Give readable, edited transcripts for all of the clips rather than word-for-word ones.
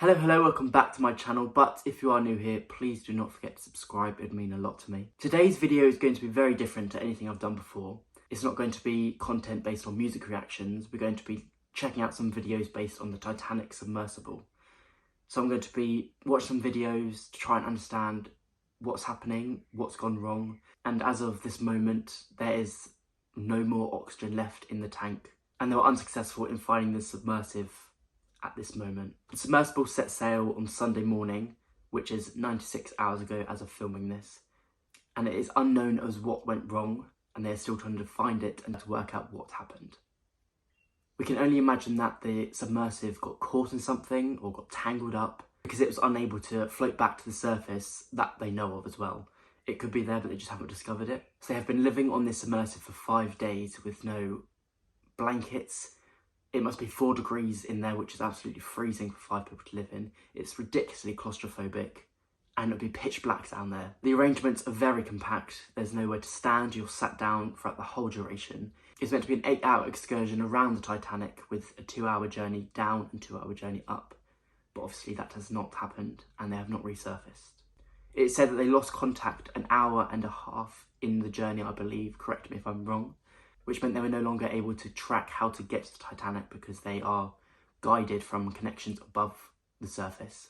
Hello, welcome back to my channel, but if you are new here, please do not forget to subscribe, it'd mean a lot to me. Today's video is going to be very different to anything I've done before. It's not going to be content based on music reactions, we're going to be checking out some videos based on the Titanic submersible. So I'm going to be watching some videos to try and understand what's happening, what's gone wrong, and as of this moment, there is no more oxygen left in the tank, and they were unsuccessful in finding the submersive at this moment. The submersible set sail on Sunday morning, which is 96 hours ago as of filming this, and it is unknown as what went wrong, and they're still trying to find it and to work out what happened. We can only imagine that the submersive got caught in something or got tangled up because it was unable to float back to the surface that they know of as well. It could be there, but they just haven't discovered it. So they have been living on this submersive for 5 days with no blankets. It must be 4 degrees in there, which is absolutely freezing for 5 people to live in. It's ridiculously claustrophobic, and it'll be pitch black down there. The arrangements are very compact. There's nowhere to stand. You're sat down throughout the whole duration. It's meant to be an 8-hour excursion around the Titanic with a 2-hour journey down and 2-hour journey up. But obviously that has not happened, and they have not resurfaced. It said that they lost contact an hour and a half in the journey, I believe. Correct me if I'm wrong. Which meant they were no longer able to track how to get to the Titanic because they are guided from connections above the surface,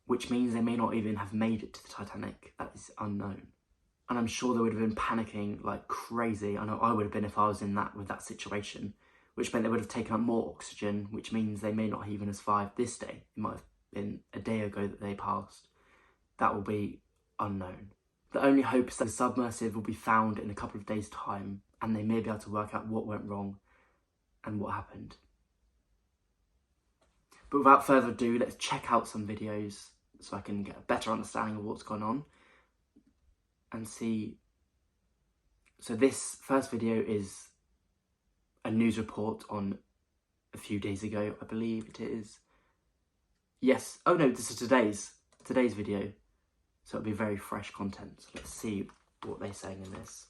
which means they may not even have made it to the Titanic. That is unknown. And I'm sure they would have been panicking like crazy. I know I would have been if I was in with that situation, which meant they would have taken up more oxygen, which means they may not even have survived this day. It might have been a day ago that they passed. That will be unknown. The only hope is that the submersive will be found in a couple of days' time, and they may be able to work out what went wrong and what happened. But without further ado, let's check out some videos so I can get a better understanding of what's gone on and see. So this first video is a news report on a few days ago, I believe it is. Yes, oh no, this is today's video. So it'll be very fresh content. So let's see what they're saying in this.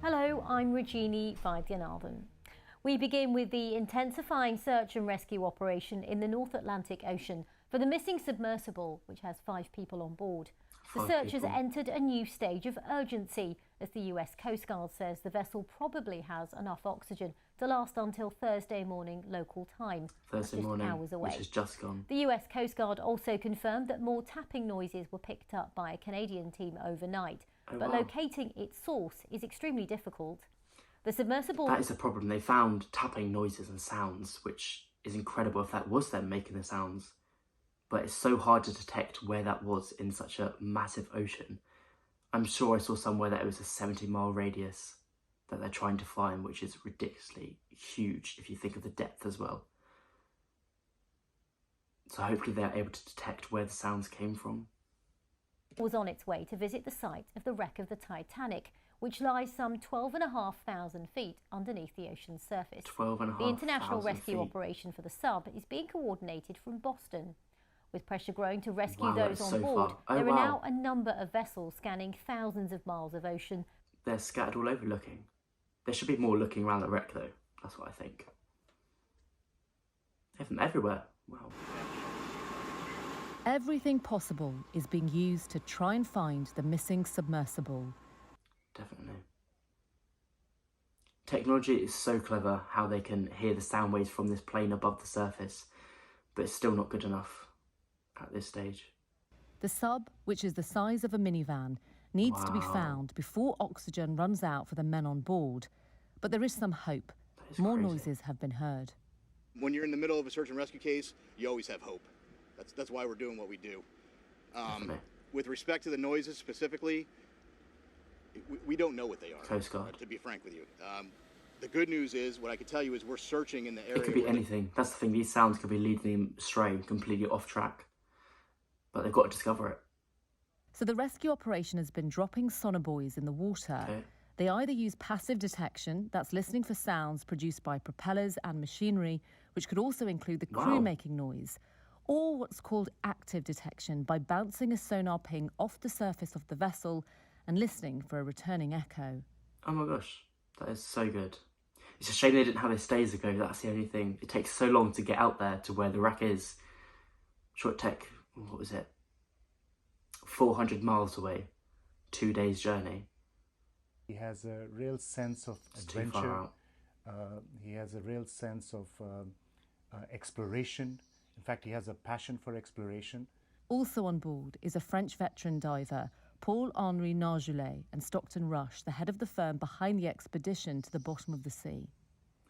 Hello, I'm Regini Vaidyanathan. We begin with the intensifying search and rescue operation in the North Atlantic Ocean for the missing submersible, which has 5 people on board. The search has entered a new stage of urgency, as the US Coast Guard says the vessel probably has enough oxygen to last until Thursday morning local time. Thursday morning, hours away. Which is just gone. The US Coast Guard also confirmed that more tapping noises were picked up by a Canadian team overnight. But locating its source is extremely difficult. The submersible... That is the problem. They found tapping noises and sounds, which is incredible if that was them making the sounds. But it's so hard to detect where that was in such a massive ocean. I'm sure I saw somewhere that it was a 70-mile radius that they're trying to find, which is ridiculously huge if you think of the depth as well. So hopefully they're able to detect where the sounds came from. Was on its way to visit the site of the wreck of the Titanic, which lies some 12,500 feet underneath the ocean's surface. 12,500 The international rescue feet. operation for the sub is being coordinated from Boston. With pressure growing to rescue those on board, there are now a number of vessels scanning thousands of miles of ocean. They're scattered all over looking. There should be more looking around the wreck though, that's what I think. They have them everywhere, wow. Everything possible is being used to try and find the missing submersible. Definitely. Technology is so clever how they can hear the sound waves from this plane above the surface, but it's still not good enough at this stage. The sub, which is the size of a minivan, needs to be found before oxygen runs out for the men on board. But there is some hope. More noises have been heard. When you're in the middle of a search and rescue case, you always have hope. That's why we're doing what we do. With respect to the noises specifically, we don't know what they are. Coast Guard. To be frank with you. The good news is, what I can tell you is we're searching in the area. It could be anything. That's the thing. These sounds could be leading them astray, completely off track. But they've got to discover it. So the rescue operation has been dropping sonobuoys in the water. Okay. They either use passive detection, that's listening for sounds produced by propellers and machinery, which could also include the crew making noise, or what's called active detection, by bouncing a sonar ping off the surface of the vessel and listening for a returning echo. Oh my gosh, that is so good. It's a shame they didn't have this days ago. That's the only thing. It takes so long to get out there to where the wreck is. Sure, it took, what was it? 400 miles away. 2 days journey. He has a real sense of It's too adventure. far out. He has a real sense of exploration. In fact, he has a passion for exploration. Also on board is a French veteran diver, Paul-Henri Nargeolet, and Stockton Rush, the head of the firm behind the expedition to the bottom of the sea.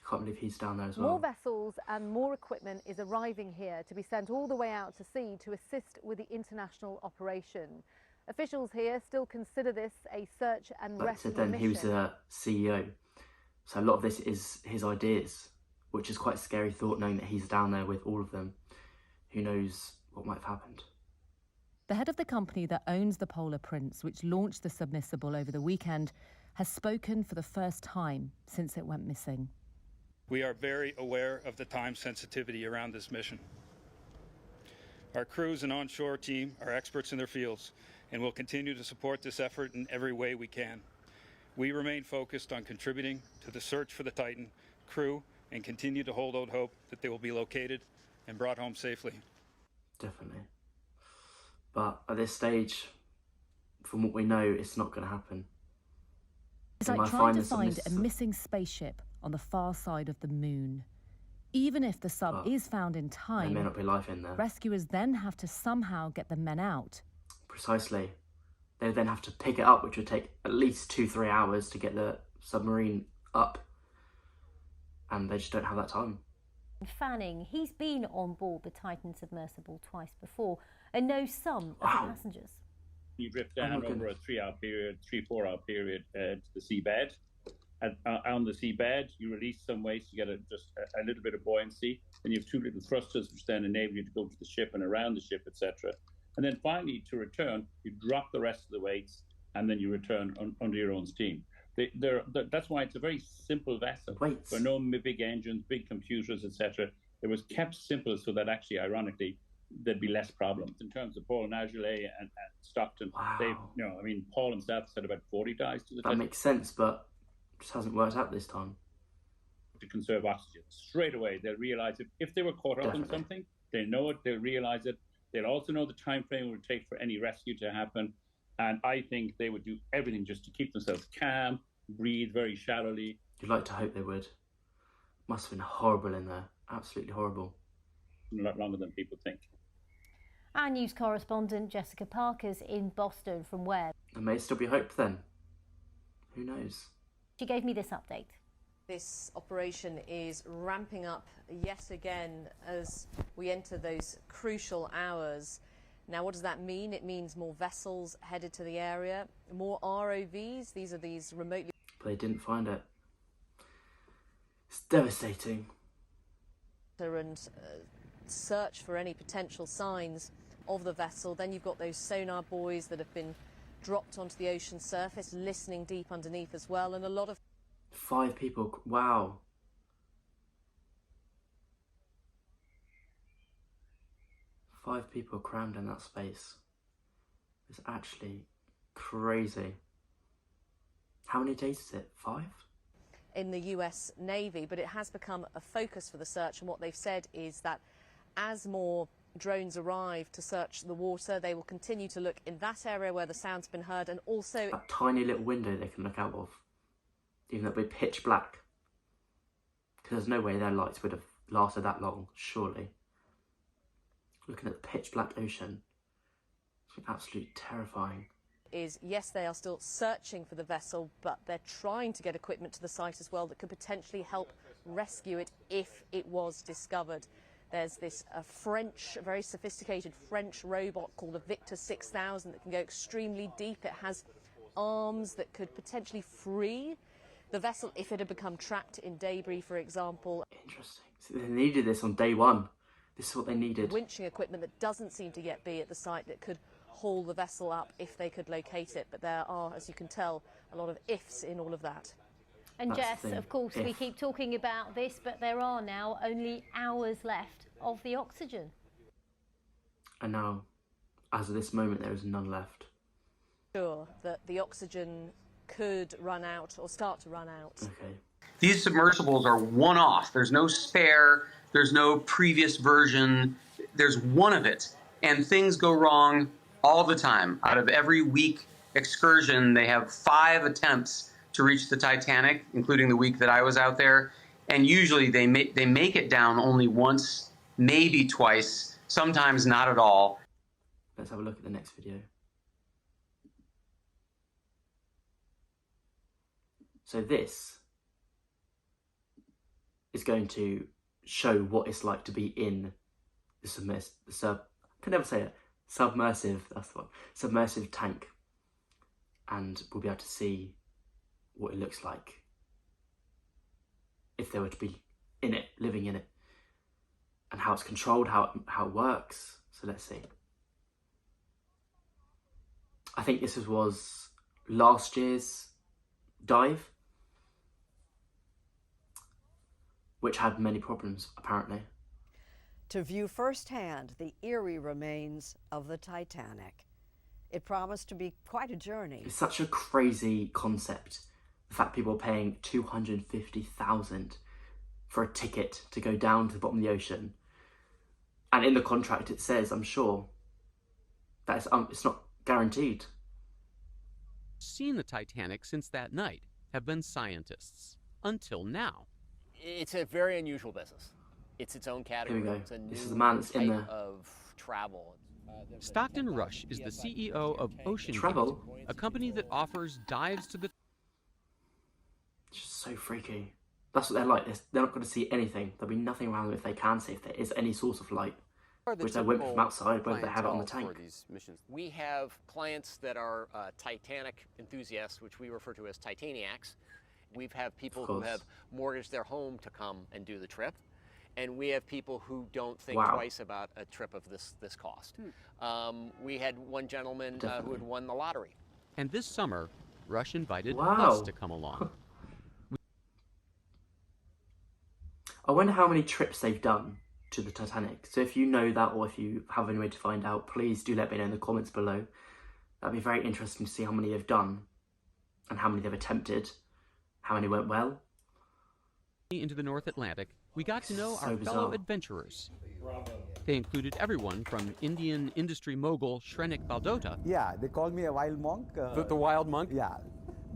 I can't believe he's down there as well. More vessels and more equipment is arriving here to be sent all the way out to sea to assist with the international operation. Officials here still consider this a search and Like I rescue said then, mission. he was a CEO. So a lot of this is his ideas, which is quite a scary thought, knowing that he's down there with all of them. Who knows what might have happened. The head of the company that owns the Polar Prince, which launched the submersible over the weekend, has spoken for the first time since it went missing. We are very aware of the time sensitivity around this mission. Our crews and onshore team are experts in their fields and will continue to support this effort in every way we can. We remain focused on contributing to the search for the Titan crew and continue to hold out hope that they will be located and brought home safely. Definitely. But at this stage, from what we know, it's not going to happen. It's They like might trying to this find a missing spaceship on the far side of the moon. Even if the sub But is found in There time, may not be life in there. rescuers then have to somehow get the men out. Precisely. They would then have to pick it up, which would take at least 2-3 hours to get the submarine up. And they just don't have that time. Fanning, he's been on board the Titan submersible twice before and knows some of the passengers. You drift down over a 3-4 hour period to the seabed. On the seabed, you release some waste, you get just a little bit of buoyancy. Then you have 2 little thrusters which then enable you to go to the ship and around the ship, etc. And then finally, to return, you drop the rest of the weights and then you return under your own steam. That's why it's a very simple vessel. Weights. There are no big engines, big computers, etc. It was kept simple so that actually, ironically, there'd be less problems. In terms of Paul Nargeolet and Stockton, Wow. Paul himself said about 40 dies to the That makes sense, but it just hasn't worked out this time. to conserve oxygen. Straight away, they'll realise it. If they were caught up in Definitely. something, they know it, they'll realise it. They'll also know the time frame it would take for any rescue to happen. And I think they would do everything just to keep themselves calm, breathe very shallowly. You'd like to hope they would. Must have been horrible in there. Absolutely horrible. A lot longer than people think. Our news correspondent Jessica Parker's in Boston from where There may still be hope then. Who knows? she gave me this update. This operation is ramping up yet again as we enter those crucial hours. Now, what does that mean? It means more vessels headed to the area, more ROVs. These are these remotely... But they didn't find it. It's devastating. and search for any potential signs of the vessel. Then you've got those sonar buoys that have been dropped onto the ocean surface, listening deep underneath as well, and a lot of 5 people. Wow. Five people crammed in that space. It's actually crazy. How many days is it? 5? in the US Navy, but it has become a focus for the search, and what they've said is that as more drones arrive to search the water, they will continue to look in that area where the sound's been heard, and also That tiny little window they can look out of, even though it'll be pitch black. Because there's no way their lights would have lasted that long, surely. Looking at the pitch black ocean, it's absolutely terrifying. is, yes, they are still searching for the vessel, but they're trying to get equipment to the site as well that could potentially help rescue it if it was discovered. There's this French, very sophisticated French robot called the Victor 6000 that can go extremely deep. It has arms that could potentially free the vessel if it had become trapped in debris, for example. Interesting. So they needed this on day one. This is what they needed. Winching equipment that doesn't seem to yet be at the site that could haul the vessel up if they could locate it. But there are, as you can tell, a lot of ifs in all of that. And That's the Jess, thing. of course, we If. keep talking about this, but there are now only hours left of the oxygen. And now, as of this moment, there is none left. Sure that the oxygen could run out or start to run out. Okay. These submersibles are one-off. There's no spare, there's no previous version, there's one of it. And things go wrong all the time. Out of every week excursion, they have 5 attempts to reach the Titanic, including the week that I was out there. And usually they make it down only once, maybe twice, sometimes not at all. Let's have a look at the next video. So this is going to show what it's like to be in the submersive tank, and we'll be able to see what it looks like if they were to be in it, living in it, and how it's controlled, how it works. So let's see. I think this was last year's dive, which had many problems, apparently. To view firsthand the eerie remains of the Titanic. It promised to be quite a journey. It's such a crazy concept. The fact people are paying $250,000 for a ticket to go down to the bottom of the ocean. And in the contract it says, I'm sure, that it's not guaranteed. Seen the Titanic since that night have been scientists, until now. It's a very unusual business. It's its own category. Here we go. It's a new this is the man that's in there. of travel. Stockton Rush is the CEO of OceanGate, a company that offers dives to the... It's just so freaky. That's what they're like. They're not going to see anything. There'll be nothing around them if they can see if there is any source of light, which they won't from outside, whether they have it on the tank. We have clients that are Titanic enthusiasts, which we refer to as Titaniacs. We have people who have mortgaged their home to come and do the trip. And we have people who don't think twice about a trip of this cost. We had one gentleman who had won the lottery. And this summer, Rush invited us to come along. I wonder how many trips they've done to the Titanic. So if you know that, or if you have any way to find out, please do let me know in the comments below. That'd be very interesting to see how many they've done and how many they've attempted, how many went well. Into the North Atlantic, we got to know our fellow adventurers. They included everyone from Indian industry mogul Shrenik Baldota. Yeah, they call me a wild monk. The wild monk? Yeah,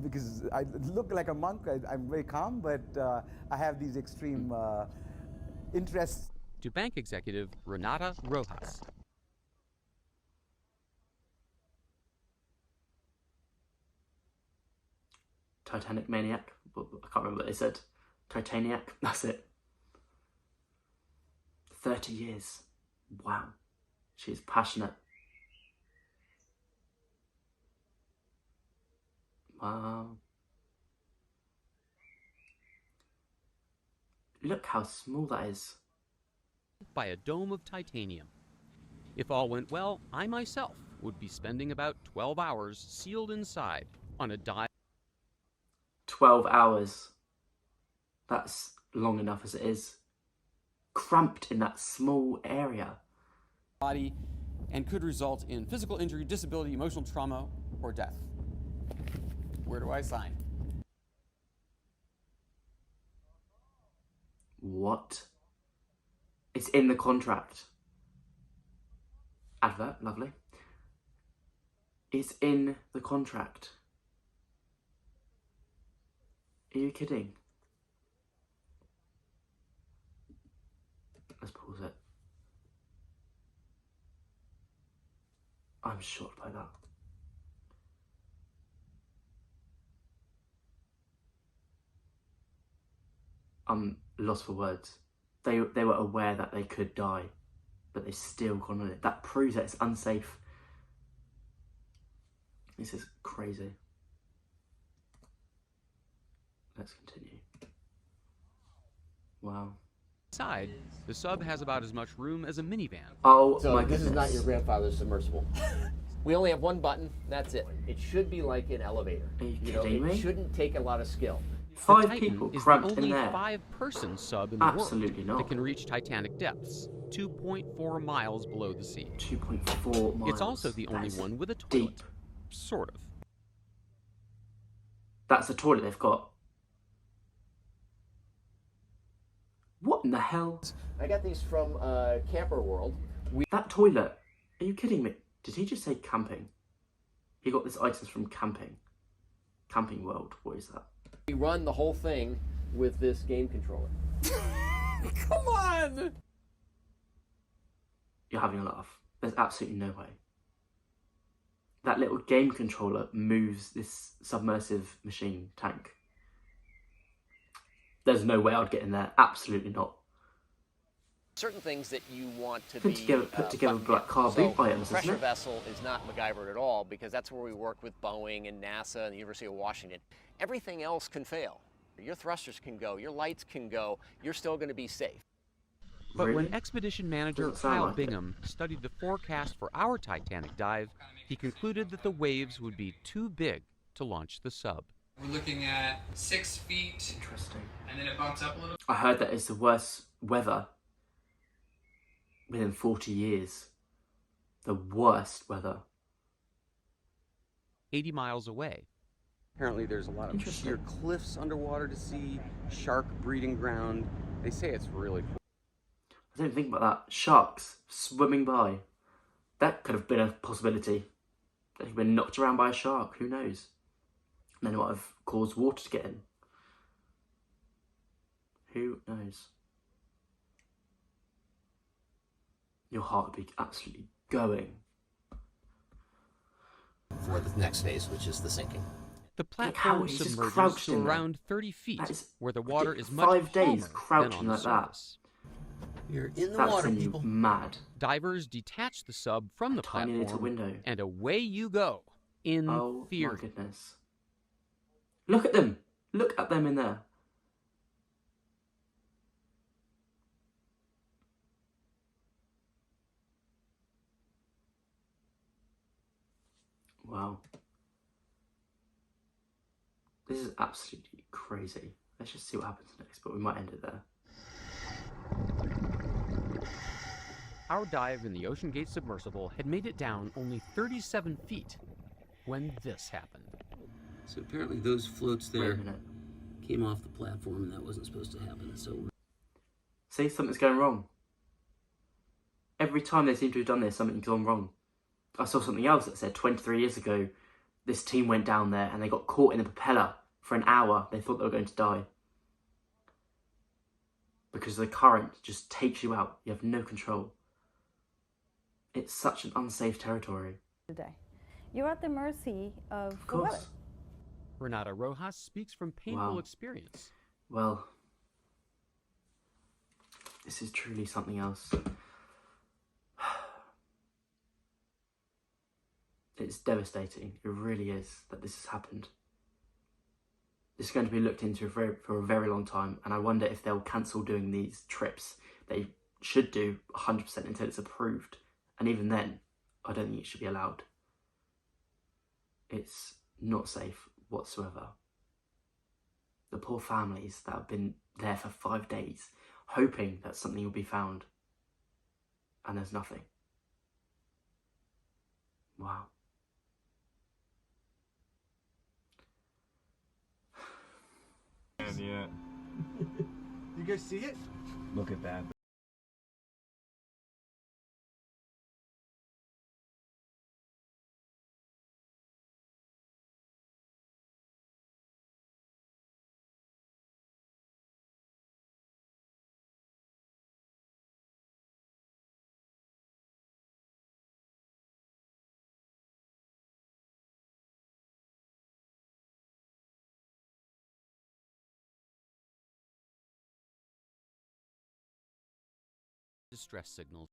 because I look like a monk. I'm very calm, but I have these extreme interests. To bank executive Renata Rojas. Titanic maniac. I can't remember what they said. Titaniac. That's it. 30 years. Wow. She's passionate. Wow. Look how small that is. By a dome of titanium. If all went well, I myself would be spending about 12 hours sealed inside on a dive. 12 hours. That's long enough as it is. Cramped in that small area. Body and could result in physical injury, disability, emotional trauma, or death. Where do I sign? What? It's in the contract. Advert, lovely. It's in the contract. Are you kidding? Let's pause it. I'm shocked by that. I'm lost for words. They were aware that they could die, but they still gone on it. That proves that it's unsafe. This is crazy. Let's continue. Wow. Inside, the sub has about as much room as a minivan. Oh so my this goodness. is not your grandfather's submersible. We only have one button, that's it. It should be like an elevator. Are you kidding me? It shouldn't take a lot of skill. 5 people cramped in there. Is the only 5-person sub in the Absolutely world not. that can reach Titanic depths, 2.4 miles below the sea. 2.4 miles. It's also the only one with a toilet. Deep. Sort of. That's the toilet they've got. What in the hell? I got these from Camper World. That toilet? Are you kidding me? Did he just say camping? He got these items from camping. Camping World, what is that? We run the whole thing with this game controller. Come on! You're having a laugh. There's absolutely no way. That little game controller moves this submersive machine tank. There's no way I'd get in there. Absolutely not. Certain things that you want to Put together like car boot items, pressure isn't it? vessel is not MacGyvered at all, because that's where we work with Boeing and NASA and the University of Washington. Everything else can fail. Your thrusters can go, your lights can go, you're still going to be safe. But Really? when expedition manager Doesn't sound Kyle like it. Bingham studied the forecast for our Titanic dive, he concluded that the waves would be too big to launch the sub. We're looking at 6 feet. Interesting. And then it bumps up a little. I heard that it's the worst weather within 40 years. The worst weather. 80 miles away. Apparently there's a lot of sheer cliffs underwater to see, shark breeding ground. They say it's really cool. I didn't think about that. Sharks swimming by. That could have been a possibility. They could have been knocked around by a shark. Who knows? And then it might have caused water to get in. Who knows? Your heart would be absolutely going. For the next phase, which is the sinking. The Look how platform he's just submerges crouched to in there. around 30 feet, That is where the water is much 5 days calmer than crouching on the like that. surface. You're in the That's water, when you people. mad. Divers detach the sub from the Tiny little platform, window. and away you go, in Oh theory. my goodness. Look at them. Look at them in there. Wow. This is absolutely crazy. Let's just see what happens next, but we might end it there. Our dive in the Ocean Gate submersible had made it down only 37 feet when this happened. So apparently those floats Wait a there minute. came off the platform and that wasn't supposed to happen. So See, something's going wrong. Every time they seem to have done this, something's gone wrong. I saw something else that said 23 years ago, this team went down there and they got caught in the propeller for an hour. They thought they were going to die. Because the current just takes you out. You have no control. It's such an unsafe territory. Today, you're at the mercy of the course. weather. Renata Rojas speaks from painful Wow. experience. Well, this is truly something else. It's devastating. It really is that this has happened. This is going to be looked into for a very long time, and I wonder if they'll cancel doing these trips. They should do 100% until it's approved, and even then, I don't think it should be allowed. It's not safe whatsoever. The poor families that have been there for 5 days, hoping that something will be found, and there's nothing. Wow. Yeah. You guys see it? Look at that. Distress signals.